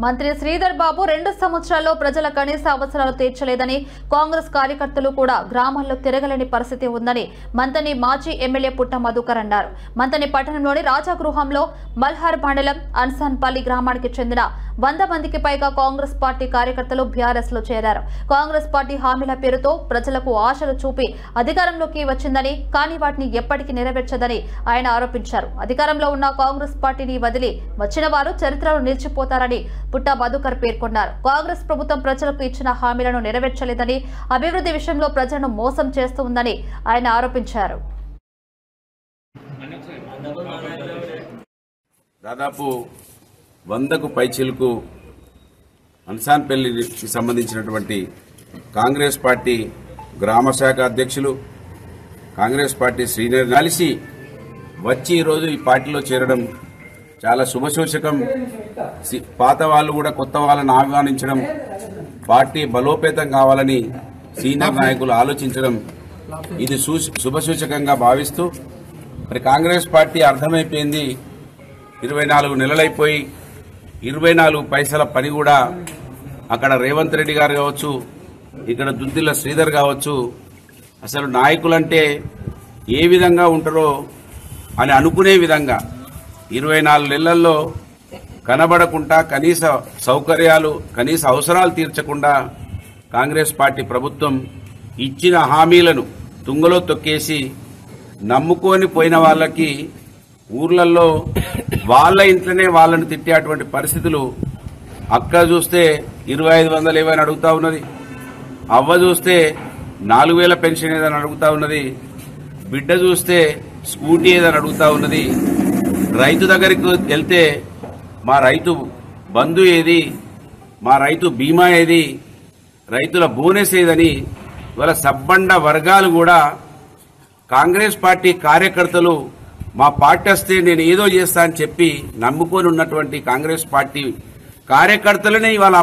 మంత్రి శ్రీధర్ బాబు 2 సంవత్సరాల్లో ప్రజల కనీస అవసరాలు తీర్చలేదని కాంగ్రెస్ కార్యకర్తలు కూడా గ్రామాల్లో తిరగలేని పరిస్థితి ఉందని మంతని మాజీ ఎమ్మెల్యే పుట్ట మధుకర్ అన్నారు. మంతని పట్టణంలోని రాజగృహంలో మల్హార్ మండలం అన్సాన్పల్లి గ్రామానికి చెందిన 100 మందికి పైగా కాంగ్రెస్ పార్టీ కార్యకర్తలు బీఆర్ఎస్ లో చేరారు. కాంగ్రెస్ పార్టీ హామీల పేరుతో ప్రజలకు ఆశలు చూపి అధికారంలోకి వచ్చిందని, కానీ వాటిని ఎప్పటికీ నెరవేర్చదని ఆయన ఆరోపించారు. అధికారంలో ఉన్న కాంగ్రెస్ పార్టీని వదిలి వచ్చిన వారు చరిత్రలో నిలిచిపోతారని పుట్ట మధుకర్ పేర్కొన్నారు. కాంగ్రెస్ ప్రభుత్వం ప్రజలకు ఇచ్చిన హామీలను నెరవేర్చలేదని, అభివృద్ధి విషయంలో ప్రజలను మోసం చేస్తుందని ఆయన ఆరోపించారు. దాదాపు 100కు పైచిలకు అన్సాన్పల్లికి సంబంధించినటువంటి కాంగ్రెస్ పార్టీ గ్రామ శాఖ అధ్యక్షులు, కాంగ్రెస్ పార్టీ శ్రీధర్ కలిసి వచ్చి ఈరోజు ఈ పార్టీలో చేరడం చాలా శుభసూచకం. పాత వాళ్ళు కూడా కొత్త వాళ్ళని ఆహ్వానించడం, పార్టీ బలోపేతం కావాలని సీనియర్ నాయకులు ఆలోచించడం, ఇది శుభసూచకంగా భావిస్తూ మరి కాంగ్రెస్ పార్టీ అర్థమైపోయింది. 24 నెలలైపోయి 24 పైసల పని కూడా అక్కడ రేవంత్ రెడ్డి గారు కావచ్చు, ఇక్కడ దుద్దిల్ల శ్రీధర్ కావచ్చు, అసలు నాయకులంటే ఏ విధంగా ఉంటారో అని అనుకునే విధంగా 24 నెలల్లో కనబడకుండా కనీస సౌకర్యాలు, కనీస అవసరాలు తీర్చకుండా కాంగ్రెస్ పార్టీ ప్రభుత్వం ఇచ్చిన హామీలను తుంగలో తొక్కేసి నమ్ముకొని పోయిన వాళ్ళకి ఊర్లలో వాళ్ళ ఇంట్లోనే వాళ్ళని తిట్టేటువంటి పరిస్థితులు. అక్క చూస్తే 2500 ఏవని అడుగుతా ఉన్నది, అవ్వ చూస్తే 4000 పెన్షన్ ఏదని అడుగుతా ఉన్నది, బిడ్డ చూస్తే స్కూటీ ఏదని అడుగుతా ఉన్నది. రైతు దగ్గరికి వెళ్తే మా రైతు బంధు ఏది, మా రైతు బీమా ఏది, రైతుల బోనస్ ఏదని ఇవాళ సబ్బండ వర్గాలు కూడా కాంగ్రెస్ పార్టీ కార్యకర్తలు మా పార్టీ వస్తే నేను ఏదో చేస్తా అని చెప్పి నమ్ముకొని ఉన్నటువంటి కాంగ్రెస్ పార్టీ కార్యకర్తలనే ఇవాళ